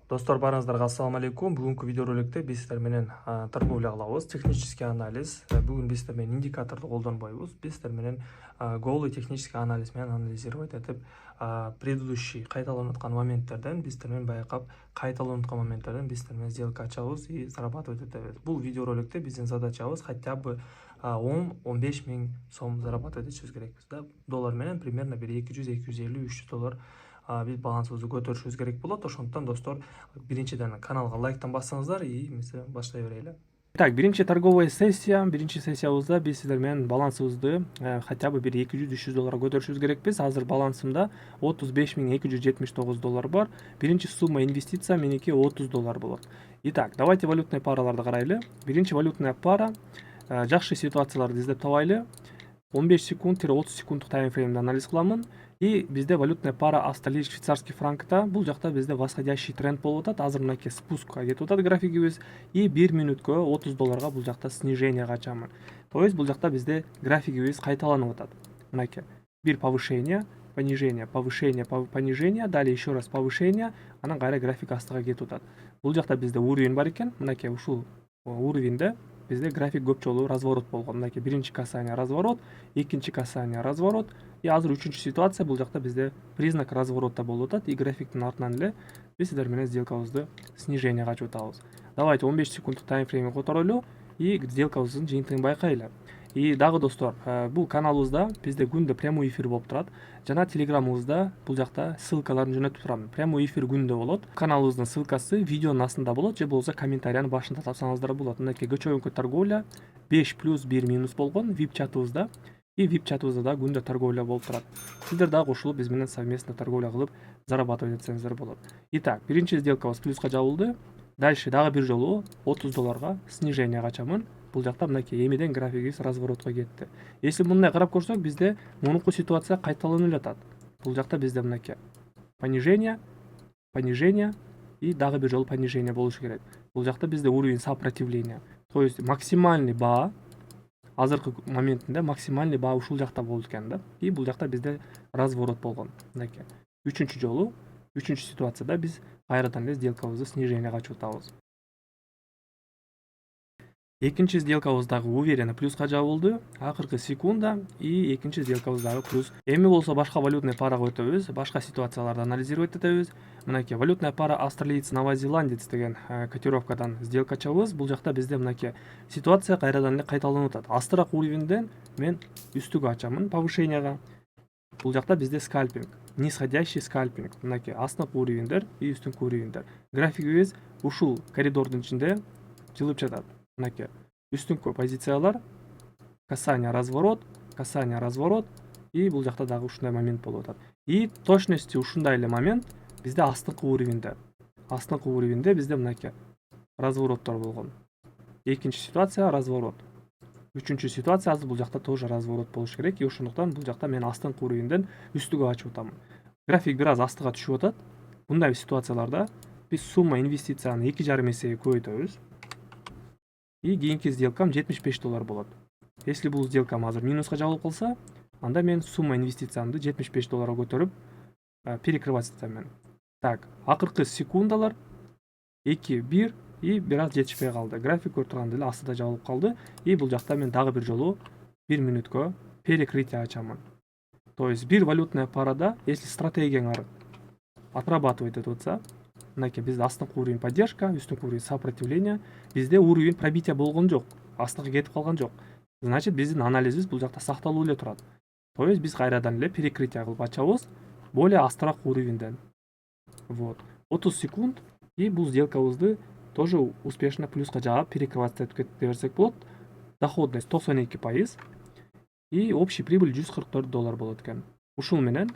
Достор, барыңыздарга ассаламу алейкум. Бүгүнкү видеороликте биз сиздер менен торговля кылабыз. Технический анализ. Бүгүн биз сиздер менен индикаторду колдонбойбуз. Биз сиздер менен голый технический анализ менен анализировать этип, предыдущий кайталанып аткан моменттерден биз сиздер менен байкап, кайталанып аткан моменттерден биз сиздер менен сделка ачабыз и зарабатывать этебиз. Бул видеороликте биздин задачабыз хотя бы 10-15 миң сом зарабатывать этишибиз керекпиз да. Доллар менен примерно бир 200-250-300 доллар биз балансыбызды көтөрүшүбүз керек болот. Ошондуктан достор, биринчиден каналга лайктан бассаңыздар и башлай берели. Так, биринчи торговая сессия. Биринчи сессиябызда биз сиздер менен балансыбызды хотя бы бир 200-300 долларга көтөрүшүбүз керекпиз. Азыр балансымда 35.279 доллар бар. Биринчи сумма инвестиция меники 30 доллар болот. Итак, давайте валютный параларды карайлы. Биринчи валютная пара, жакшы ситуацияларды издеп табайлы. 15 секунд-30 секунддук таймфреймди анализ кыламын. И bizde валютная пара австралияльский швейцарский франкта. Бул жакта bizde восходящий тренд болуп атат. Азыр мынакей спускка кетип атат графигибиз. И 1 минуткө 30 долларга бул жакта снижение ачамын. То есть бул жакта bizde графигибиз кайталанып атат. Мынакей бир повышение, понижение, повышение, понижение, далее еще раз повышение, анан кайра график астыга кетип атат. Бул жакта bizde уровень бар экен. Мынакей ушул уровеньде bizde график көп жолу разворот болгон. Мынакей биринчи касание разворот, экинчи касание разворот. И азыр үчүнчү ситуация, бул жакта bizde признак разворота болуп атат и графиктин артынан эле биз сиздер менен сделкабызды снижениега ачып атабыз. Давайте 15 секунддук таймфреймди которойлу и сделкабыздын жыйынтыгын байкайлы. И дагы достор, бул каналыбызда бизде күндө прямой эфир болуп турат. Жана телеграмыбызда бул жакта ссылкаларын жөнөтүп турам. Прямой эфир күндө болот. Каналыбыздын ссылкасы видеонун астында болот же болбосо комментариянын башында тапсаңыздар болот. Мынакей көчөбүнкү торговля 5+1- болгон VIP чатыбызда. И VIP чатыбызда да күндө торговля болуп турат. Сиздер дагы кошулуп биз менен совместно торговля кылып зарабатывать этсеңиздер болот. Итак, биринчи сделкабыз плюска жабылды. Дальше дагы бир жолу 30 долларга снижениега ачамын. Бул жакта мынакей эмеден графигибиз разворотко кетти. Если мындай карап көрсөк, бизде мурунку ситуация кайталанып эле атат. Бул жакта бизде мынакей понижение, понижение и дагы бир жолу понижение болушу керек. Бул жакта бизде уровень сопротивления. То есть максимальный баа азыркы моментинде максимальный баа ушул жакта болду экен да. И бул жакта бизде разворот болгон. Мынакей үчүнчү жолу, үчүнчү ситуацияда биз кайрадан эле сделкабызды снижениега ачып атабыз. Экинчи сделкабыз дагы уверенно плюска жабылды. Акыркы секунда и экинчи сделкабыз дагы плюс. Эми болсо башка валютный парага өтөбүз, башка ситуацияларды анализировать этебиз. Мынакей валютная пара австралиец новозеландец деген котировкадан сделка ачабыз. Бул жакта бизде мынакей ситуация кайрадан эле кайталанып атат. Астыраак уровеньден мен үстүгө ачамын повышениега. Бул жакта бизде скальпинг, нисходящий скальпинг. Мынакей астыңкы уровеньдер и үстүңкү уровеньдер. Графигибиз ушул коридордун ичинде жылып жатат. Мынакей үстүңкү позициялар, касание разворот и бул жакта дагы ушундай момент болуп атат. И точности ушундай эле момент бизде астыңкы уровеньде. Астыңкы уровеньде бизде мынакей развороттор болгон. Экинчи ситуация разворот. Үчүнчү ситуация азыр бул жакта тоже разворот болуш керек. И ошондуктан бул жакта мен астыңкы уровеньден үстүгө ачып атам. График бир аз астыга түшүп атат. Мындай ситуацияларда биз сумма инвестицияны 2,5 эсеге көбөйтөбүз. И кийинки сделкам 75 доллар болот. Если бул сделкам азыр минуска жабылып калса, анда мен сумма инвестициямды 75 долларга көтөрүп перекрывать этем. Так, акыркы секундалар 2-1 и бир аз жетишпей калды. График көрүп тургандай эле астыда жабылып калды. И бул жакта мен дагы бир жолу 1 минуткө перекрытие ачамын. То есть бир валютная парада, если стратегияңар отрабатывать этип атса, мынакей бизде астыңкы уровень поддержка, үстүңкү уровень сопротивление, бизде уровень пробития болгон жок, астыга кетип калган жок. Значит, биздин анализибиз бул жакта сакталып эле турат. То есть биз кайрадан эле перекрытие кылып ачабыз более астыраак уровеньден. Вот. 30 секунд и бул сделкабызды тоже успешно плюска жаап перекрывать этип кете берсек болот. Доходность 92% и общий прибыль 144 доллар болот экен. Ушул менен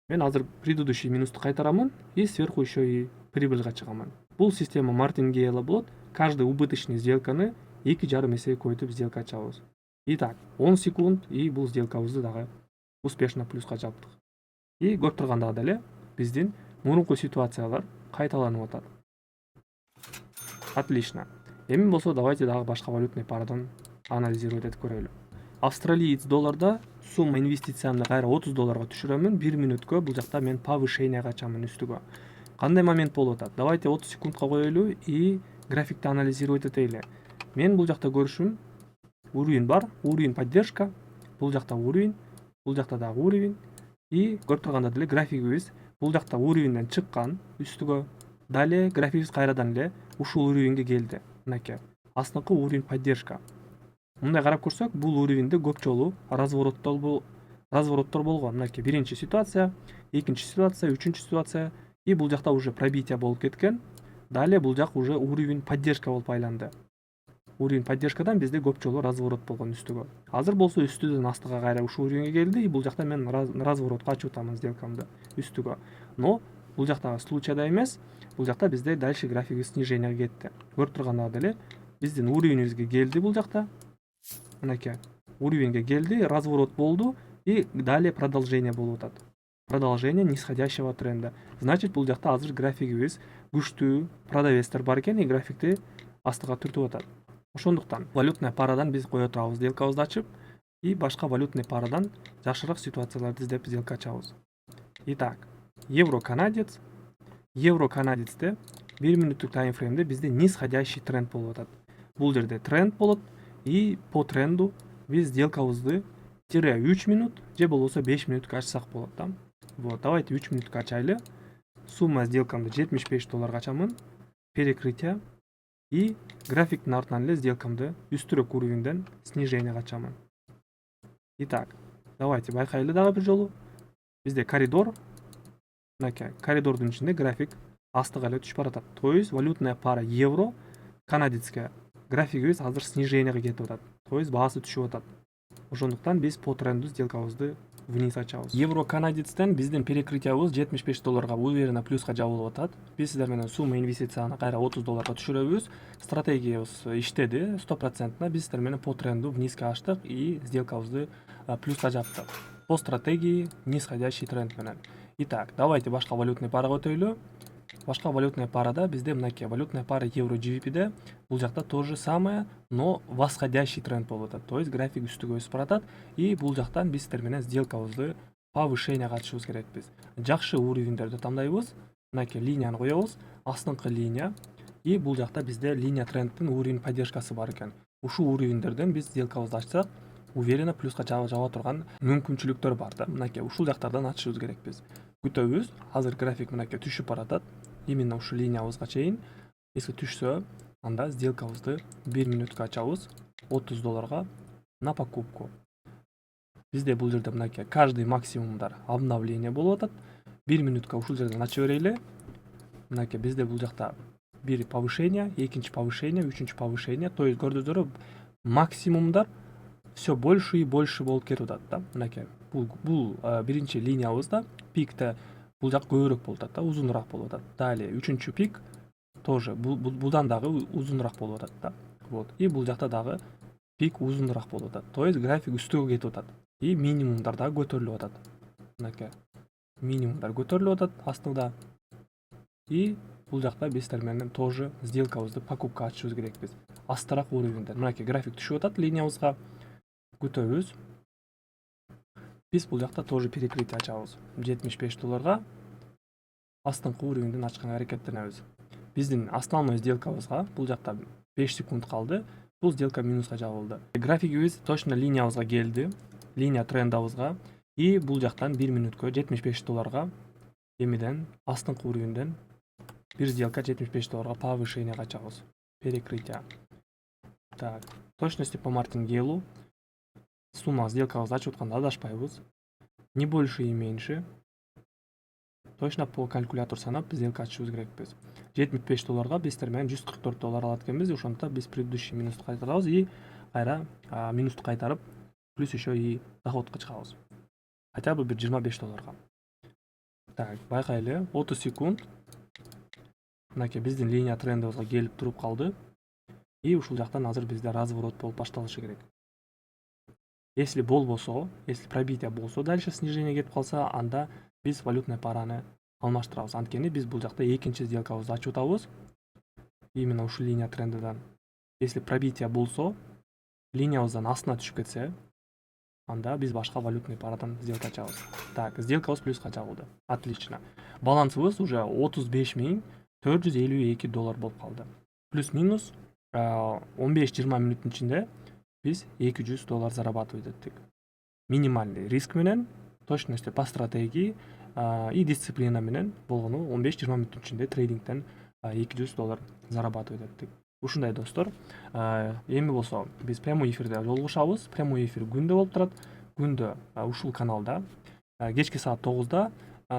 мен азыр предыдущий минусту кайтарамын и сверху еще и прибыльга чыгамын. Бул система мартингейла болот. Каждый убыточный сделканы 2,5 эсеге көбөйтүп сделка ачабыз. Итак, 10 секунд и бул сделкабызды дагы успешно плюска жаптык. И көрүп тургандагы эле биздин мурунку ситуациялар кайталанып атат. Отлично. Эми болсо давайте дагы башка валютный парадан анализировать этип көрөлү. Австралиец долларда сумма инвестициямды кайра 30 долларга түшүрөмүн. 1 минуткө бул жакта мен повышениега ачамын үстүгө. Кандай момент болуп атат? Давайте 30 секундка коелу и графикти анализировать этели. Мен бул жакта көрүшүм уровень бар, уровень поддержка, бул жакта уровень, бул жакта дагы уровень и көрүп турганда деле графигибиз бул жакта уровеньден чыккан үстүгө. Далее графигибиз кайрадан эле ушул уровеньге келди. Мынакей астыңкы уровень поддержка. Мындай карап көрсөк, бул уровеньде көп жолу развороттор болгон. Мынакей биринчи ситуация, экинчи ситуация, үчүнчү ситуация и бул жакта уже пробитие болуп кеткен. Далее бул жак уже уровень поддержка болуп айланды. Уровень поддержкадан бизде көп жолу разворот болгон үстүгө. Азыр болсо үстүдөн астыга кайра ушул уровеньге келди и бул жакта мен разворотко ачып атамын сделкамды үстүгө. Но бул жактагы случайда эмес. Бул жакта бизде дальше график снижениеге кетти. Көрүп тургандагы деле биздин уровеньибизге келди бул жакта. Мынакей уровеньге келди, разворот болду и далее продолжение болуп атат. Продолжение нисходящего тренда. Значит, бул жакта азыр графигибиз күчтүү продавецтер бар экен и графикти астыга түртүп атат. Ошондуктан валютный парадан биз кое турабыз сделкабызды ачып и башка валютный парадан жакшыраак ситуацияларды издеп сделка ачабыз. Итак, евро канадец. Евро канадецте 1 мүнөттүк таймфреймде бизде нисходящий тренд болуп атат. Бул жерде тренд болот и по тренду биз сделкабызды тире 3 минут же болбосо 5 мүнөткө ачсак болот да. Вот, давайте 3 мүнөткө ачайлы. Сумма сделкамды $75 ачамын. Перекрытие и графиктин артынан эле сделкамды үстүрөөк уровеньден снижениеге ачамын. Итак, давайте байкайлы дагы бир жолу. Бизде коридор. Мынакей коридордун ичинде график астыга эле түшүп баратат. То есть валютная пара евро канадецке графигибиз азыр снижениеге кетип атат. То есть баасы түшүп атат. Ошондуктан биз по тренду сделкабызды вниз ачабыз. Евро канадецтен биздин перекрытиябыз $75 уверенно плюска жабылып атат. Биз сиздер менен сумма инвестицияны кайра $30 түшүрөбүз. Стратегиябыз иштеди 100%. Биз сиздер менен по тренду внизге ачтык и сделкабызды плюска жаптык. По стратегии нисходящий тренд менен. Итак, давайте башка валютный парага өтөйлү. Башка валютная парада бизде мынакей валютная пара евро GBP'де бул жакта то же самое, но восходящий тренд болуп атат. То есть график үстүгө өсүп баратат и бул жактан биз сиздер менен сделкабызды повышениеге ачышыбыз керекпиз. Жакшы уровеньдерди тандайбыз. Мынакей линияны коебуз, астыңкы линия и бул жакта бизде линия трендтин уровень поддержкасы бар экен. Ушул уровеньдерден биз сделкабызды ачсак, уверенно плюска жаба турган мүмкүнчүлүктөр бар да. Мынакей ушул жактардан ачышыбыз керекпиз. Күтөбүз. Азыр график мынакей түшүп баратат. Именно ушул линиябызга чейин. Если түшсө, анда сделкабызды 1 мүнөткө ачабыз $30 на покупку. Бизде бул жерде мынакей каждый максимумдар обновление болуп атат. 1 мүнөткө ушул жерден ачып берели. Мынакей бизде бул жакта бир повышение, экинчи повышение, үчүнчү повышение. То есть көрдүңүздөрбү, максимумдар все больше и больше болуп кетип атат да. Мынакей бул биринчи линиябызда пикте бул жак көбүрөөк болуп атат да, узунураак болуп атат. Далее үчүнчү пик тоже будан дагы узунураак болуп атат да. Вот. И бул жакта дагы пик узунураак болуп атат. То есть график үстүгө кетип атат. И минимумдар дагы көтөрүлүп атат. Мынакей минимумдар көтөрүлүп атат астында. И бул жакта биз сиздер менен тоже сделкабызды покупка ачышыбыз керекпиз. Астыраак уровеньден. Мынакей график түшүп атат линиябызга. Күтөбүз. Биз бул жакта тоже перекрытие ачабыз. $75 астыңкы уровеньден ачканга аракеттенебиз. Биздин основной сделкабызга бул жакта 5 секунд калды. Бул сделка минуска жабылды. Графигибиз точно линиябызга келди. Линия трендабызга и бул жактан 1 мүнөткө $75 эмиден астыңкы уровеньден бир сделка $75 повышениеге ачабыз. Перекрытие. Так, точности по мартингейлу. Сумма сделкабызды ачып атканда адашпайбыз. Не больше и меньше. Точно по калькулятор санап сделка ачышыбыз керекпиз. $75 биз сиздер менен $144 алат экенбиз. Ошондуктан биз предыдущий минусту кайтарабыз и кайра минусту кайтарып плюс еще и доходко чыгабыз. Хотя бы бир $25. Так, байкайлы 30 секунд. Мынакей биздин линия трендибизге келип туруп калды. И ушул жактан азыр бизде разворот болуп башталышы керек. Если болбосо, если пробитие болсо, дальше снижение кетип калса, анда биз валютный параны алмаштырабыз. Анткени биз бул жакта экинчи сделкабызды ачып атабыз. Именно ушул линия трендидан. Если пробитие болсо, линиябыздан астына түшүп кетсе, анда биз башка валютный парадан сделка ачабыз. Так, сделкабыз плюска чабылды. Отлично. Балансыбыз уже 35.452 доллар болуп калды. Плюс-минус 15-20 мүнөттүн ичинде биз 200 доллар зарабатывать эттик. Минимальный риск менен, точностью по стратегии и дисциплина менен болгону 15-20 мүнөттүн ичинде трейдингден 200 доллар зарабатывать эттик. Ушундай достор. Эми болсо биз прямой эфирде жолугушабыз. Прямой эфир күндө болуп турат. Күндө ушул каналда кечки саат 9-да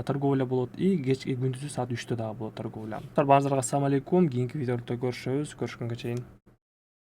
торговля болот и кечки күндүзү саат 3-тө дагы болот торговля. Баарыңыздарга ассалам алейкум. Кийинки видеолордо көрүшөбүз. Көрүшкөнгө чейин.